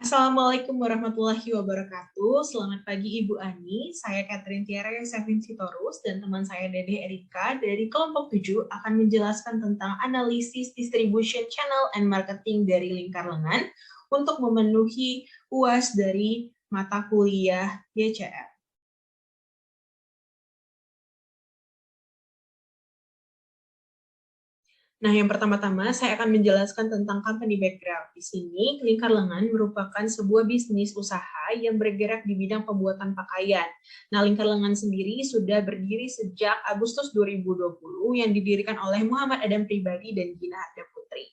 Assalamualaikum warahmatullahi wabarakatuh. Selamat pagi Ibu Ani. Saya Catherine Tiara Sevin Sitorus dan teman saya Dede Erika dari kelompok 7 akan menjelaskan tentang analisis distribution channel and marketing dari lingkar lengan untuk memenuhi UAS dari mata kuliah YCR. Nah, yang pertama-tama saya akan menjelaskan tentang company background. Di sini, lingkar lengan merupakan sebuah bisnis usaha yang bergerak di bidang pembuatan pakaian. Nah, lingkar lengan sendiri sudah berdiri sejak Agustus 2020 yang didirikan oleh Muhammad Adam Pribadi dan Gina Harda Putri.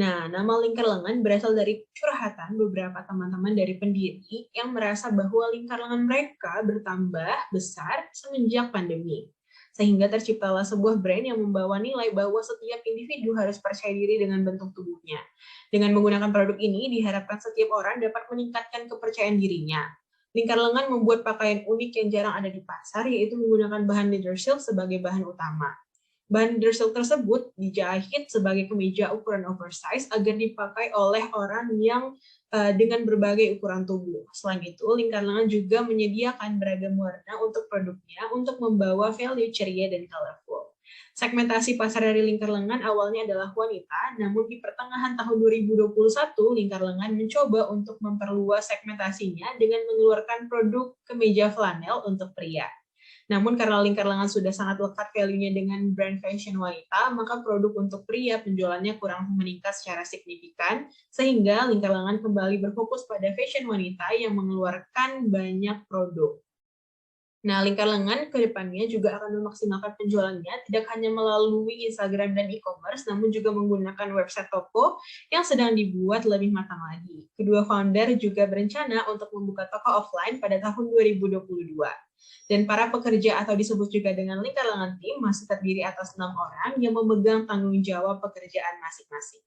Nah, nama lingkar lengan berasal dari curhatan beberapa teman-teman dari pendiri yang merasa bahwa lingkar lengan mereka bertambah besar semenjak pandemi. Sehingga terciptalah sebuah brand yang membawa nilai bahwa setiap individu harus percaya diri dengan bentuk tubuhnya. Dengan menggunakan produk ini, diharapkan setiap orang dapat meningkatkan kepercayaan dirinya. Lingkar lengan membuat pakaian unik yang jarang ada di pasar, yaitu menggunakan bahan leather silk sebagai bahan utama. Bahan leather silk tersebut dijahit sebagai kemeja ukuran oversize agar dipakai oleh orang yang dengan berbagai ukuran tubuh. Selain itu, lingkar lengan juga menyediakan beragam warna untuk produknya untuk membawa value ceria dan colorful. Segmentasi pasar dari lingkar lengan awalnya adalah wanita, namun di pertengahan tahun 2021, lingkar lengan mencoba untuk memperluas segmentasinya dengan mengeluarkan produk kemeja flanel untuk pria. Namun karena lingkar lengan sudah sangat lekat value-nya dengan brand fashion wanita, maka produk untuk pria penjualannya kurang meningkat secara signifikan, sehingga lingkar lengan kembali berfokus pada fashion wanita yang mengeluarkan banyak produk. Nah, lingkar lengan ke depannya juga akan memaksimalkan penjualannya tidak hanya melalui Instagram dan e-commerce, namun juga menggunakan website toko yang sedang dibuat lebih matang lagi. Kedua founder juga berencana untuk membuka toko offline pada tahun 2022. Dan para pekerja atau disebut juga dengan lingkar lengan tim masih terdiri atas 6 orang yang memegang tanggung jawab pekerjaan masing-masing.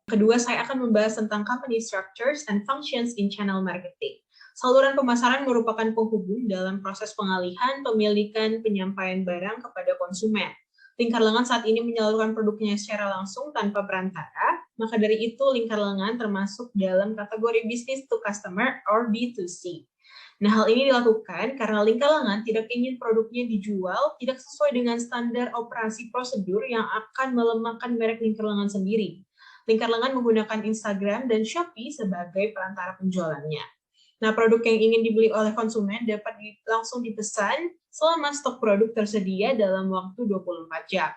Kedua, saya akan membahas tentang company structures and functions in channel marketing. Saluran pemasaran merupakan penghubung dalam proses pengalihan, pemilikan, penyampaian barang kepada konsumen. Lingkar lengan saat ini menyalurkan produknya secara langsung tanpa perantara, maka dari itu lingkar lengan termasuk dalam kategori business to customer or B2C. Nah, hal ini dilakukan karena lingkar lengan tidak ingin produknya dijual tidak sesuai dengan standar operasi prosedur yang akan melemahkan merek lingkar lengan sendiri. Lingkar lengan menggunakan Instagram dan Shopee sebagai perantara penjualannya. Nah, produk yang ingin dibeli oleh konsumen dapat langsung dipesan selama stok produk tersedia dalam waktu 24 jam.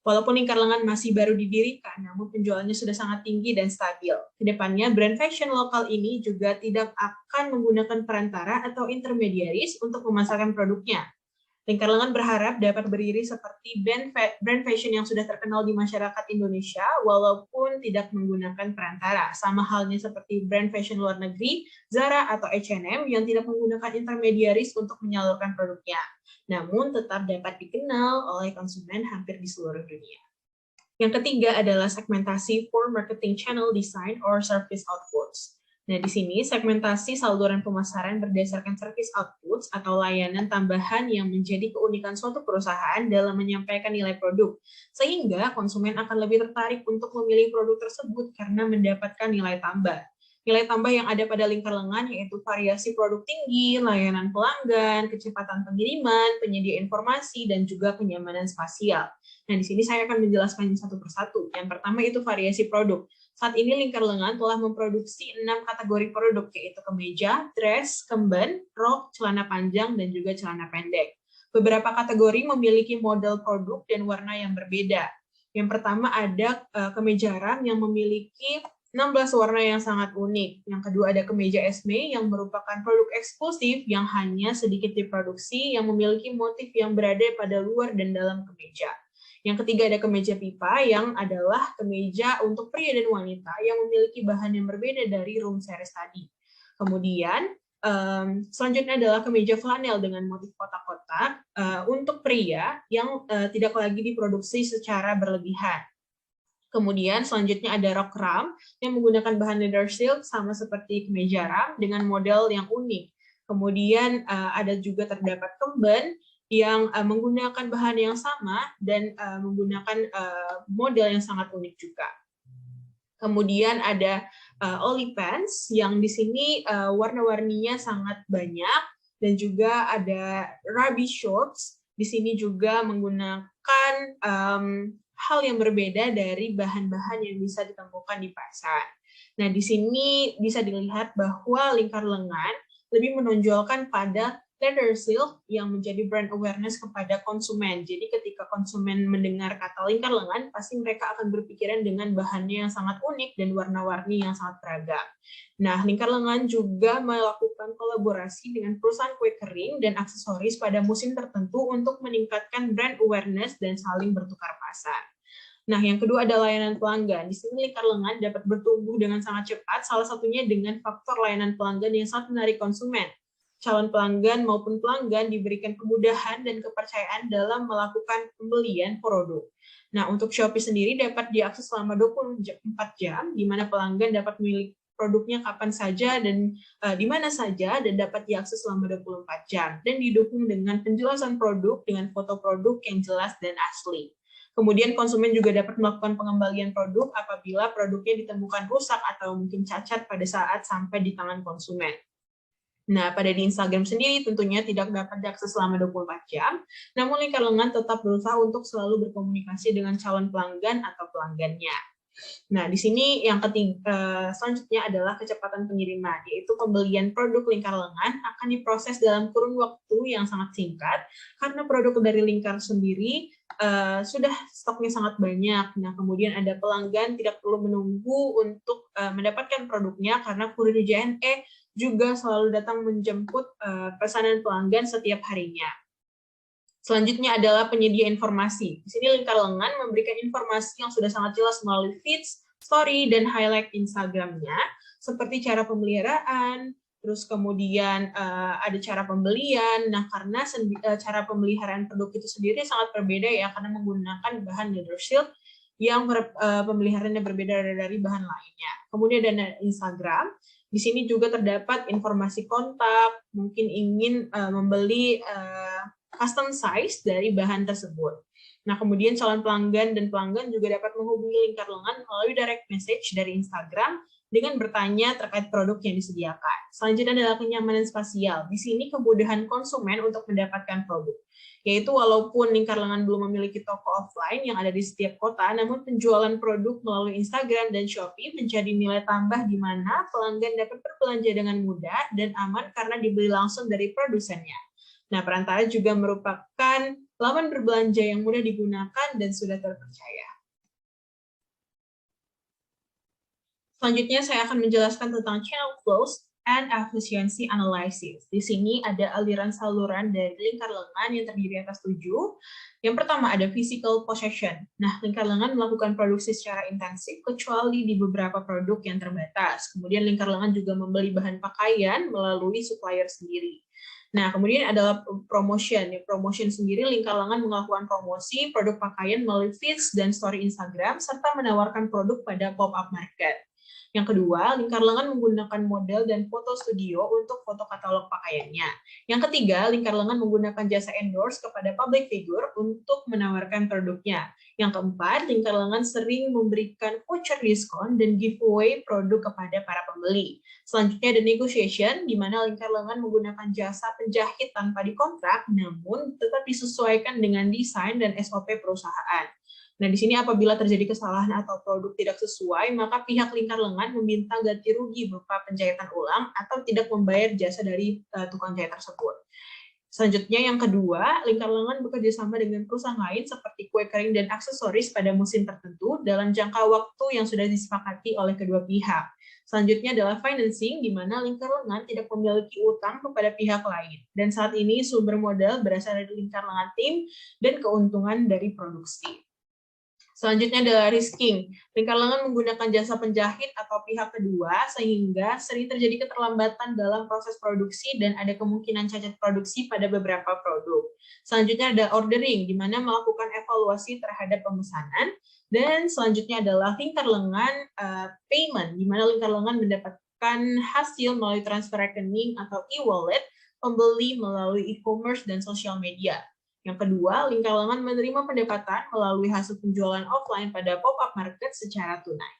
Walaupun lingkar lengan masih baru didirikan, namun penjualannya sudah sangat tinggi dan stabil. Kedepannya, brand fashion lokal ini juga tidak akan menggunakan perantara atau intermediaries untuk memasarkan produknya. Lingkar lengan berharap dapat berdiri seperti brand fashion yang sudah terkenal di masyarakat Indonesia walaupun tidak menggunakan perantara. Sama halnya seperti brand fashion luar negeri, Zara atau H&M yang tidak menggunakan intermediaries untuk menyalurkan produknya. Namun tetap dapat dikenal oleh konsumen hampir di seluruh dunia. Yang ketiga adalah segmentasi for marketing channel design or service outputs. Nah, di sini segmentasi saluran pemasaran berdasarkan service outputs atau layanan tambahan yang menjadi keunikan suatu perusahaan dalam menyampaikan nilai produk, sehingga konsumen akan lebih tertarik untuk memilih produk tersebut karena mendapatkan nilai tambah. Nilai tambah yang ada pada lingkar lengan yaitu variasi produk tinggi, layanan pelanggan, kecepatan pengiriman, penyedia informasi, dan juga kenyamanan spasial. Nah, di sini saya akan menjelaskannya satu persatu. Yang pertama itu variasi produk. Saat ini lingkar lengan telah memproduksi 6 kategori produk, yaitu kemeja, dress, kemben, rok, celana panjang, dan juga celana pendek. Beberapa kategori memiliki model produk dan warna yang berbeda. Yang pertama ada kemeja ram yang memiliki 16 warna yang sangat unik. Yang kedua ada kemeja esme yang merupakan produk eksklusif yang hanya sedikit diproduksi yang memiliki motif yang berada pada luar dan dalam kemeja. Yang ketiga ada kemeja pipa yang adalah kemeja untuk pria dan wanita yang memiliki bahan yang berbeda dari room series tadi. Kemudian selanjutnya adalah kemeja flanel dengan motif kotak-kotak untuk pria yang tidak lagi diproduksi secara berlebihan. Kemudian selanjutnya ada rok ram yang menggunakan bahan leather silk sama seperti kemeja ram dengan model yang unik. Kemudian ada juga terdapat kemben yang menggunakan bahan yang sama dan menggunakan model yang sangat unik juga. Kemudian ada OnlyFans yang di sini warna-warninya sangat banyak, dan juga ada Ruby Shorts. Di sini juga menggunakan hal yang berbeda dari bahan-bahan yang bisa ditemukan di pasar. Nah, di sini bisa dilihat bahwa lingkar lengan lebih menonjolkan pada leather silk yang menjadi brand awareness kepada konsumen. Jadi ketika konsumen mendengar kata lingkar lengan, pasti mereka akan berpikiran dengan bahannya yang sangat unik dan warna-warni yang sangat beragam. Nah, lingkar lengan juga melakukan kolaborasi dengan perusahaan kue kering dan aksesoris pada musim tertentu untuk meningkatkan brand awareness dan saling bertukar pasar. Nah, yang kedua adalah layanan pelanggan. Di sini lingkar lengan dapat bertumbuh dengan sangat cepat, salah satunya dengan faktor layanan pelanggan yang sangat menarik konsumen. Calon pelanggan maupun pelanggan diberikan kemudahan dan kepercayaan dalam melakukan pembelian produk. Nah, untuk Shopee sendiri dapat diakses selama 24 jam, di mana pelanggan dapat memilih produknya kapan saja dan di mana saja, dan dapat diakses selama 24 jam, dan didukung dengan penjelasan produk dengan foto produk yang jelas dan asli. Kemudian konsumen juga dapat melakukan pengembalian produk apabila produknya ditemukan rusak atau mungkin cacat pada saat sampai di tangan konsumen. Nah, pada di Instagram sendiri tentunya tidak dapat diakses selama 24 jam, namun lingkar lengan tetap berusaha untuk selalu berkomunikasi dengan calon pelanggan atau pelanggannya. Nah, di sini yang ketiga, selanjutnya adalah kecepatan pengiriman, yaitu pembelian produk lingkar lengan akan diproses dalam kurun waktu yang sangat singkat, karena produk dari lingkar sendiri sudah stoknya sangat banyak. Nah, kemudian ada pelanggan tidak perlu menunggu untuk mendapatkan produknya, karena kurir JNE juga selalu datang menjemput pesanan pelanggan setiap harinya. Selanjutnya adalah penyedia informasi. Di sini lingkar lengan memberikan informasi yang sudah sangat jelas melalui feeds, story, dan highlight Instagramnya, seperti cara pemeliharaan, terus kemudian ada cara pembelian. Nah, karena cara pemeliharaan produk itu sendiri sangat berbeda ya, karena menggunakan bahan leather silk yang pemeliharaannya berbeda dari bahan lainnya. Kemudian ada Instagram. Di sini juga terdapat informasi kontak, mungkin ingin membeli custom size dari bahan tersebut. Nah, kemudian calon pelanggan dan pelanggan juga dapat menghubungi lingkar lengan melalui direct message dari Instagram dengan bertanya terkait produk yang disediakan. Selanjutnya adalah kenyamanan spasial. Di sini kemudahan konsumen untuk mendapatkan produk. Yaitu walaupun lingkar lengan belum memiliki toko offline yang ada di setiap kota, namun penjualan produk melalui Instagram dan Shopee menjadi nilai tambah di mana pelanggan dapat berbelanja dengan mudah dan aman karena dibeli langsung dari produsennya. Nah, perantara juga merupakan laman berbelanja yang mudah digunakan dan sudah terpercaya. Selanjutnya saya akan menjelaskan tentang channel flows and efficiency analysis. Di sini ada aliran saluran dari lingkar lengan yang terdiri atas 7. Yang pertama ada physical possession. Nah, lingkar lengan melakukan produksi secara intensif kecuali di beberapa produk yang terbatas. Kemudian lingkar lengan juga membeli bahan pakaian melalui supplier sendiri. Nah, kemudian adalah promotion. Promotion sendiri, lingkar lengan melakukan promosi produk pakaian melalui feeds dan story Instagram, serta menawarkan produk pada pop-up market. Yang kedua, lingkar lengan menggunakan model dan foto studio untuk foto katalog pakaiannya. Yang ketiga, lingkar lengan menggunakan jasa endorse kepada public figure untuk menawarkan produknya. Yang keempat, lingkar lengan sering memberikan voucher diskon dan giveaway produk kepada para pembeli. Selanjutnya ada negotiation, di mana lingkar lengan menggunakan jasa penjahit tanpa dikontrak, namun tetap disesuaikan dengan desain dan SOP perusahaan. Nah, di sini apabila terjadi kesalahan atau produk tidak sesuai, maka pihak lingkar lengan meminta ganti rugi berupa penjahitan ulang atau tidak membayar jasa dari tukang jahit tersebut. Selanjutnya yang kedua, lingkar lengan bekerja sama dengan perusahaan lain seperti kue kering dan aksesoris pada musim tertentu dalam jangka waktu yang sudah disepakati oleh kedua pihak. Selanjutnya adalah financing, di mana lingkar lengan tidak memiliki utang kepada pihak lain. Dan saat ini sumber modal berasal dari lingkar lengan tim dan keuntungan dari produksi. Selanjutnya adalah risking. Lingkar lengan menggunakan jasa penjahit atau pihak kedua sehingga sering terjadi keterlambatan dalam proses produksi dan ada kemungkinan cacat produksi pada beberapa produk. Selanjutnya ada ordering, di mana melakukan evaluasi terhadap pemesanan. Dan selanjutnya adalah lingkar lengan payment, di mana lingkar lengan mendapatkan hasil melalui transfer rekening atau e-wallet, pembeli melalui e-commerce dan sosial media. Yang kedua, lingkar lengan menerima pendapatan melalui hasil penjualan offline pada pop-up market secara tunai.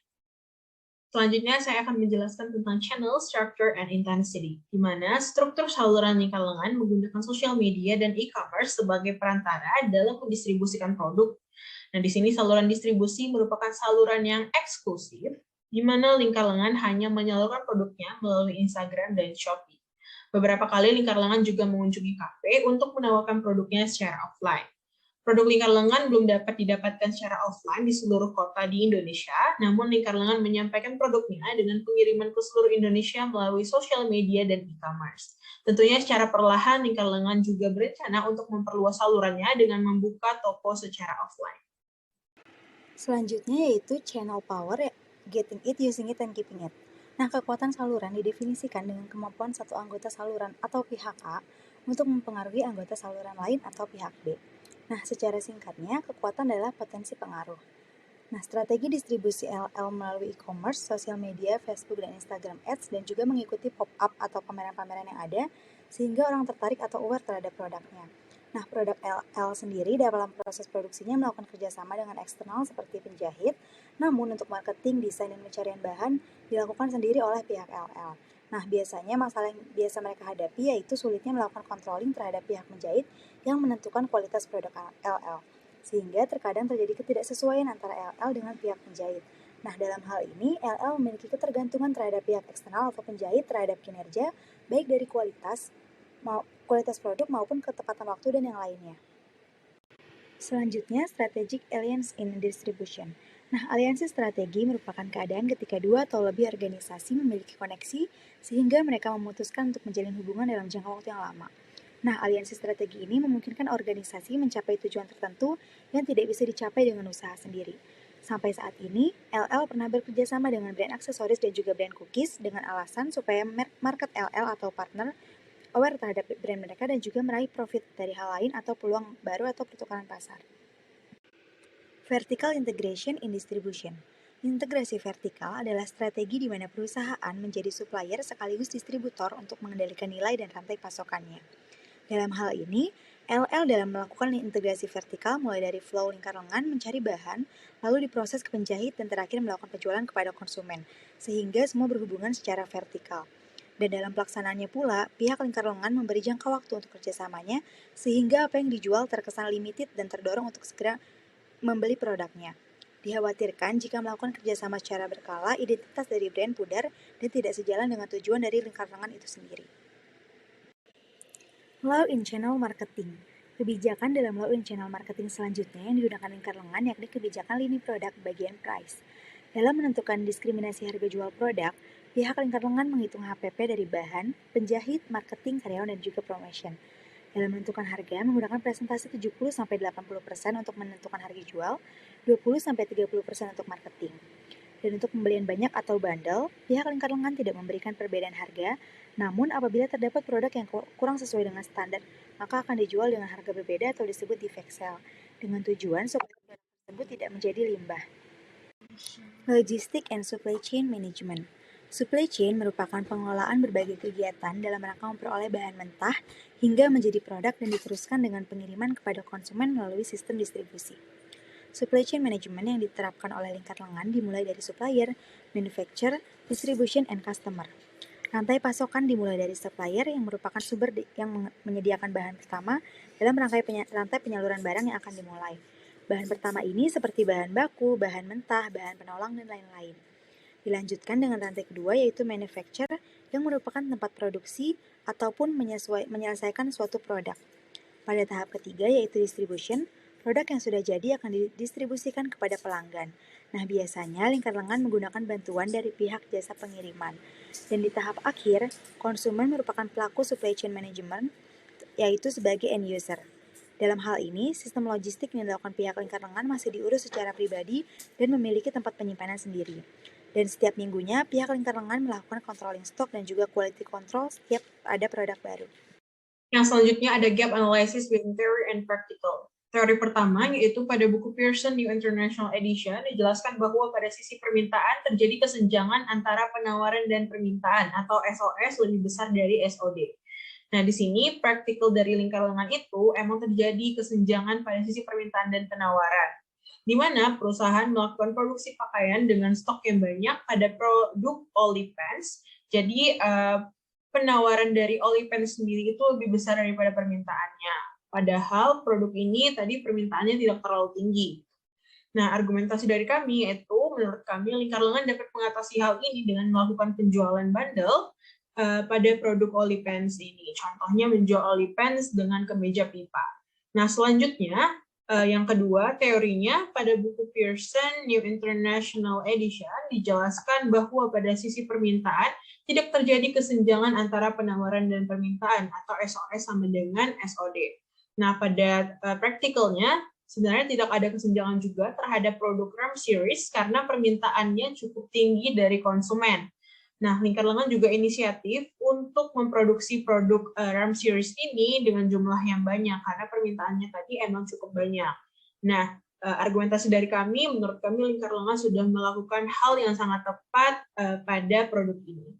Selanjutnya, saya akan menjelaskan tentang channel, structure, and intensity, di mana struktur saluran lingkar lengan menggunakan sosial media dan e-commerce sebagai perantara dalam mendistribusikan produk. Nah, di sini saluran distribusi merupakan saluran yang eksklusif, di mana lingkar lengan hanya menyalurkan produknya melalui Instagram dan Shopee. Beberapa kali lingkar lengan juga mengunjungi kafe untuk menawarkan produknya secara offline. Produk lingkar lengan belum dapat didapatkan secara offline di seluruh kota di Indonesia, namun lingkar lengan menyampaikan produknya dengan pengiriman ke seluruh Indonesia melalui sosial media dan e-commerce. Tentunya secara perlahan lingkar lengan juga berencana untuk memperluas salurannya dengan membuka toko secara offline. Selanjutnya yaitu channel power, getting it, using it, and keeping it. Nah, kekuatan saluran didefinisikan dengan kemampuan satu anggota saluran atau pihak A untuk mempengaruhi anggota saluran lain atau pihak B. Nah, secara singkatnya, kekuatan adalah potensi pengaruh. Nah, strategi distribusi LL melalui e-commerce, sosial media, Facebook, dan Instagram Ads, dan juga mengikuti pop-up atau pameran-pameran yang ada, sehingga orang tertarik atau aware terhadap produknya. Nah, produk LL sendiri dalam proses produksinya melakukan kerjasama dengan eksternal seperti penjahit, namun untuk marketing, desain, dan pencarian bahan dilakukan sendiri oleh pihak LL. Nah, biasanya masalah yang biasa mereka hadapi yaitu sulitnya melakukan controlling terhadap pihak penjahit yang menentukan kualitas produk LL, sehingga terkadang terjadi ketidaksesuaian antara LL dengan pihak penjahit. Nah, dalam hal ini, LL memiliki ketergantungan terhadap pihak eksternal atau penjahit terhadap kinerja, baik dari kualitas produk maupun ketepatan waktu dan yang lainnya. Selanjutnya, strategic alliance in distribution. Nah, aliansi strategi merupakan keadaan ketika dua atau lebih organisasi memiliki koneksi sehingga mereka memutuskan untuk menjalin hubungan dalam jangka waktu yang lama. Nah, aliansi strategi ini memungkinkan organisasi mencapai tujuan tertentu yang tidak bisa dicapai dengan usaha sendiri. Sampai saat ini, LL pernah bekerja sama dengan brand aksesoris dan juga brand cookies dengan alasan supaya market LL atau partner aware terhadap brand mereka dan juga meraih profit dari hal lain atau peluang baru atau pertukaran pasar. Vertical integration in distribution. Integrasi vertikal adalah strategi di mana perusahaan menjadi supplier sekaligus distributor untuk mengendalikan nilai dan rantai pasokannya. Dalam hal ini, LL dalam melakukan integrasi vertikal mulai dari flow lingkar lengan mencari bahan, lalu diproses ke penjahit dan terakhir melakukan penjualan kepada konsumen, sehingga semua berhubungan secara vertikal. Dan dalam pelaksanaannya pula, pihak lingkar lengan memberi jangka waktu untuk kerjasamanya, sehingga apa yang dijual terkesan limited dan terdorong untuk segera membeli produknya. Dikhawatirkan jika melakukan kerjasama secara berkala, identitas dari brand pudar dan tidak sejalan dengan tujuan dari lingkar lengan itu sendiri. Law in Channel Marketing. Kebijakan dalam Law in Channel Marketing selanjutnya yang digunakan lingkar lengan yakni kebijakan lini produk bagian price. Dalam menentukan diskriminasi harga jual produk, pihak lingkar lengan menghitung HPP dari bahan, penjahit, marketing, karyawan, dan juga promotion. Dalam menentukan harga, menggunakan presentasi 70-80% untuk menentukan harga jual, 20-30% untuk marketing. Dan untuk pembelian banyak atau bundle, pihak lingkar lengan tidak memberikan perbedaan harga, namun apabila terdapat produk yang kurang sesuai dengan standar, maka akan dijual dengan harga berbeda atau disebut defect sale, dengan tujuan supaya produk tersebut tidak menjadi limbah. Logistic and Supply Chain Management. Supply chain merupakan pengelolaan berbagai kegiatan dalam rangka memperoleh bahan mentah hingga menjadi produk dan diteruskan dengan pengiriman kepada konsumen melalui sistem distribusi. Supply chain management yang diterapkan oleh lingkar lengan dimulai dari supplier, manufacturer, distribution, and customer. Rantai pasokan dimulai dari supplier yang merupakan sumber yang menyediakan bahan pertama dalam rantai penyaluran barang yang akan dimulai. Bahan pertama ini seperti bahan baku, bahan mentah, bahan penolong, dan lain-lain. Dilanjutkan dengan rantai kedua yaitu manufacturer yang merupakan tempat produksi ataupun menyelesaikan suatu produk. Pada tahap ketiga yaitu distribution, produk yang sudah jadi akan didistribusikan kepada pelanggan. Nah, biasanya lingkar lengan menggunakan bantuan dari pihak jasa pengiriman. Dan di tahap akhir, konsumen merupakan pelaku supply chain management, yaitu sebagai end user. Dalam hal ini, sistem logistik yang dilakukan pihak lingkar lengan masih diurus secara pribadi dan memiliki tempat penyimpanan sendiri. Dan setiap minggunya, pihak lingkar lengan melakukan controlling stock dan juga quality control setiap ada produk baru. Yang selanjutnya ada gap analysis between theory and practical. Teori pertama yaitu pada buku Pearson New International Edition dijelaskan bahwa pada sisi permintaan terjadi kesenjangan antara penawaran dan permintaan atau SOS lebih besar dari SOD. Nah, di sini practical dari lingkar lengan itu emang terjadi kesenjangan pada sisi permintaan dan penawaran. di mana perusahaan melakukan produksi pakaian dengan stok yang banyak pada produk OnlyFans. Jadi penawaran dari OnlyFans sendiri itu lebih besar daripada permintaannya. Padahal produk ini tadi permintaannya tidak terlalu tinggi. Nah, argumentasi dari kami yaitu menurut kami lingkar lengan dapat mengatasi hal ini dengan melakukan penjualan bundle pada produk OnlyFans ini. Contohnya menjual OnlyFans dengan kemeja pipa. Nah, selanjutnya yang kedua, teorinya pada buku Pearson New International Edition dijelaskan bahwa pada sisi permintaan tidak terjadi kesenjangan antara penawaran dan permintaan atau SOS sama dengan SOD. Nah, pada praktikalnya sebenarnya tidak ada kesenjangan juga terhadap produk RAM series karena permintaannya cukup tinggi dari konsumen. Nah, lingkar lengan juga inisiatif untuk memproduksi produk RAM series ini dengan jumlah yang banyak karena permintaannya tadi emang cukup banyak. Nah, argumentasi dari kami, menurut kami lingkar lengan sudah melakukan hal yang sangat tepat pada produk ini.